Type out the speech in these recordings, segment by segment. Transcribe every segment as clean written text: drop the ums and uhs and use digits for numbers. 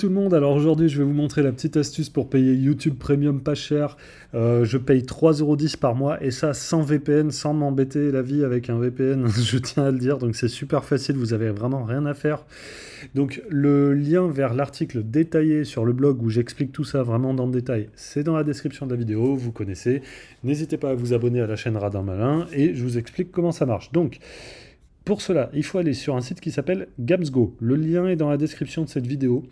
tout le monde, alors aujourd'hui je vais vous montrer la petite astuce pour payer YouTube Premium pas cher. Je paye 3,10 € par mois et ça sans VPN, sans m'embêter la vie avec un VPN, je tiens à le dire, donc c'est super facile, vous avez vraiment rien à faire. Donc le lien vers l'article détaillé sur le blog où j'explique tout ça vraiment dans le détail, c'est dans la description de la vidéo, vous connaissez. N'hésitez pas à vous abonner à la chaîne Radin Malin et je vous explique comment ça marche. Donc, pour cela, il faut aller sur un site qui s'appelle Gamsgo. Le lien est dans la description de cette vidéo.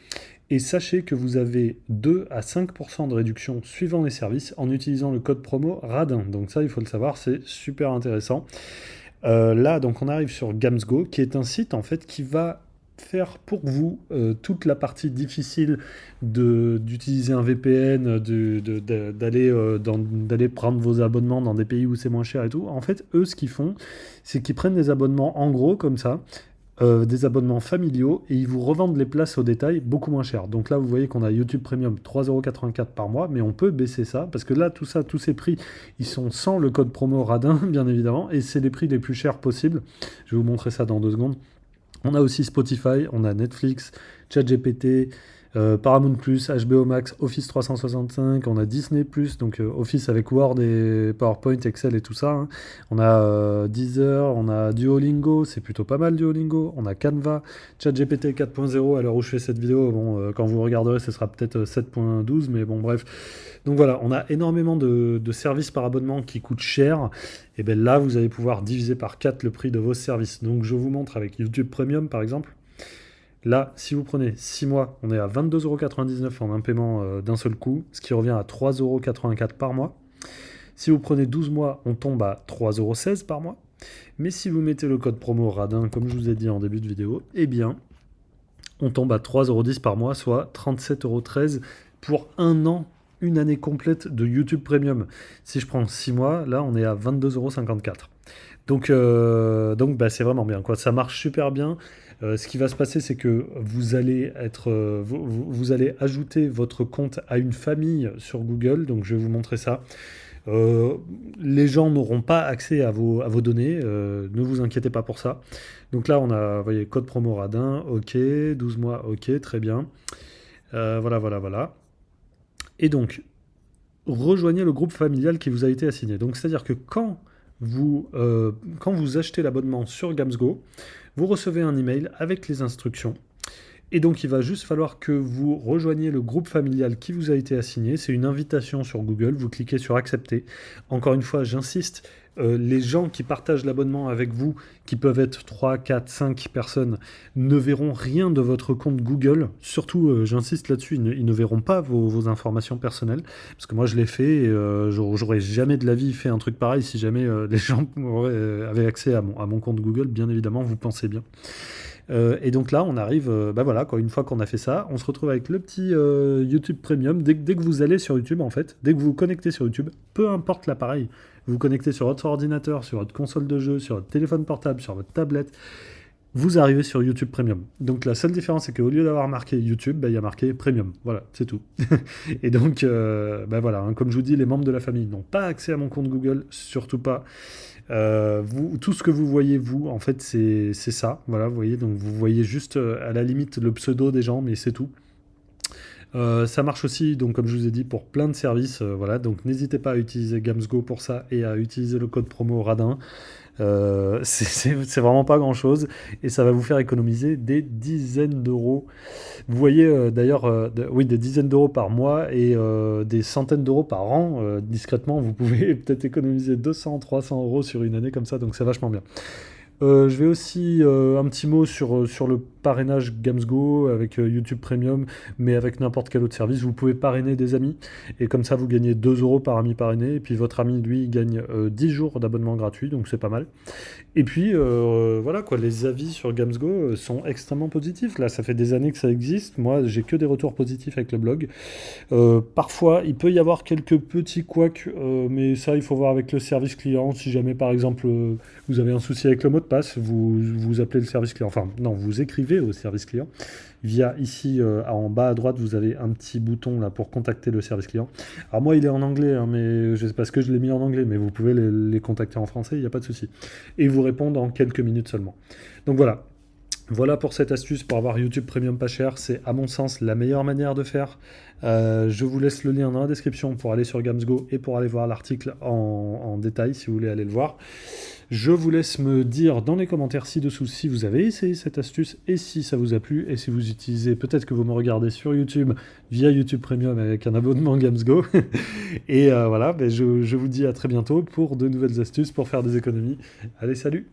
Et sachez que vous avez 2 à 5% de réduction suivant les services en utilisant le code promo RADIN. Donc ça, il faut le savoir, c'est super intéressant. Là, donc on arrive sur Gamsgo, qui est un site en fait qui va faire pour vous toute la partie difficile d'utiliser un VPN, d'aller prendre vos abonnements dans des pays où c'est moins cher et tout. En fait, eux, ce qu'ils font, c'est qu'ils prennent des abonnements en gros comme ça, des abonnements familiaux, et ils vous revendent les places au détail beaucoup moins cher. Donc là, vous voyez qu'on a YouTube Premium 3,84 € par mois, mais on peut baisser ça, parce que là, tout ça, tous ces prix, ils sont sans le code promo Radin, bien évidemment, et c'est les prix les plus chers possibles. Je vais vous montrer ça dans 2 secondes. On a aussi Spotify, on a Netflix, ChatGPT, Paramount+, HBO Max, Office 365, on a Disney+, donc Office avec Word et PowerPoint, Excel et tout ça. Hein. On a Deezer, on a Duolingo, c'est plutôt pas mal Duolingo. On a Canva, ChatGPT 4.0, à l'heure où je fais cette vidéo, bon, quand vous regarderez, ce sera peut-être 7.12, mais bon, bref. Donc voilà, on a énormément de services par abonnement qui coûtent cher. Et bien là, vous allez pouvoir diviser par 4 le prix de vos services. Donc je vous montre avec YouTube Premium, par exemple. Là, si vous prenez 6 mois, on est à 22,99 € en un paiement d'un seul coup, ce qui revient à 3,84 € par mois. Si vous prenez 12 mois, on tombe à 3,16 € par mois. Mais si vous mettez le code promo RADIN, comme je vous ai dit en début de vidéo, eh bien, on tombe à 3,10 € par mois, soit 37,13 € pour un an, une année complète de YouTube Premium. Si je prends 6 mois, là, on est à 22,54 €. Donc bah, c'est vraiment bien, quoi. Ça marche super bien. Ce qui va se passer, c'est que vous allez vous allez ajouter votre compte à une famille sur Google. Donc je vais vous montrer ça. Les gens n'auront pas accès à vos données. Ne vous inquiétez pas pour ça. Donc là, on a, vous voyez, code promo Radin. OK, 12 mois. OK, très bien. Voilà. Et donc, rejoignez le groupe familial qui vous a été assigné. Donc, c'est-à-dire que quand vous achetez l'abonnement sur Gamsgo, vous recevez un email avec les instructions. Et donc, il va juste falloir que vous rejoigniez le groupe familial qui vous a été assigné. C'est une invitation sur Google. Vous cliquez sur accepter. Encore une fois, j'insiste, les gens qui partagent l'abonnement avec vous, qui peuvent être 3, 4, 5 personnes, ne verront rien de votre compte Google. Surtout, j'insiste là-dessus, ils ne verront pas vos informations personnelles. Parce que moi, je l'ai fait et j'aurais jamais de la vie fait un truc pareil si jamais les gens avaient accès à mon compte Google. Bien évidemment, vous pensez bien. Et donc là, on arrive, bah voilà, quoi, une fois qu'on a fait ça, on se retrouve avec le petit YouTube Premium. Dès que vous allez sur YouTube, en fait, dès que vous vous connectez sur YouTube, peu importe l'appareil, vous vous connectez sur votre ordinateur, sur votre console de jeu, sur votre téléphone portable, sur votre tablette, vous arrivez sur YouTube Premium. Donc la seule différence, c'est qu'au lieu d'avoir marqué YouTube, bah, il y a marqué Premium. Voilà, c'est tout. Et donc, bah voilà, hein, comme je vous dis, les membres de la famille n'ont pas accès à mon compte Google, surtout pas. Tout ce que vous voyez, vous, en fait, c'est ça. Voilà, vous voyez, donc vous voyez juste à la limite le pseudo des gens, mais c'est tout. Ça marche aussi, donc comme je vous ai dit, pour plein de services. Voilà, donc n'hésitez pas à utiliser Gamsgo pour ça et à utiliser le code promo Radin. C'est vraiment pas grand chose et ça va vous faire économiser des dizaines d'euros. Vous voyez d'ailleurs, oui, des dizaines d'euros par mois et des centaines d'euros par an. Discrètement, vous pouvez peut-être économiser 200, 300 € sur une année comme ça, donc c'est vachement bien. Je vais aussi un petit mot sur le parrainage Gamsgo avec YouTube Premium, mais avec n'importe quel autre service. Vous pouvez parrainer des amis, et comme ça vous gagnez 2 € par ami parrainé, et puis votre ami, lui, gagne 10 jours d'abonnement gratuit, donc c'est pas mal. Et puis voilà, quoi, les avis sur Gamsgo sont extrêmement positifs. Là, ça fait des années que ça existe. Moi, j'ai que des retours positifs avec le blog. Parfois, il peut y avoir quelques petits couacs, mais ça, il faut voir avec le service client. Si jamais, par exemple, vous avez un souci avec le mot de passe, vous appelez le service client. Enfin, non, vous écrivez au service client. Via ici, en bas à droite, vous avez un petit bouton là pour contacter le service client. Alors moi, il est en anglais, hein, mais je sais pas ce que je l'ai mis en anglais, mais vous pouvez les contacter en français, il n'y a pas de souci. Et ils vous répondent en quelques minutes seulement. Donc voilà. Voilà pour cette astuce pour avoir YouTube Premium pas cher, c'est à mon sens la meilleure manière de faire. Je vous laisse le lien dans la description pour aller sur Gamsgo et pour aller voir l'article en détail si vous voulez aller le voir. Je vous laisse me dire dans les commentaires ci-dessous si vous avez essayé cette astuce et si ça vous a plu et si vous utilisez, peut-être que vous me regardez sur YouTube via YouTube Premium avec un abonnement Gamsgo. Et voilà, je vous dis à très bientôt pour de nouvelles astuces pour faire des économies. Allez, salut!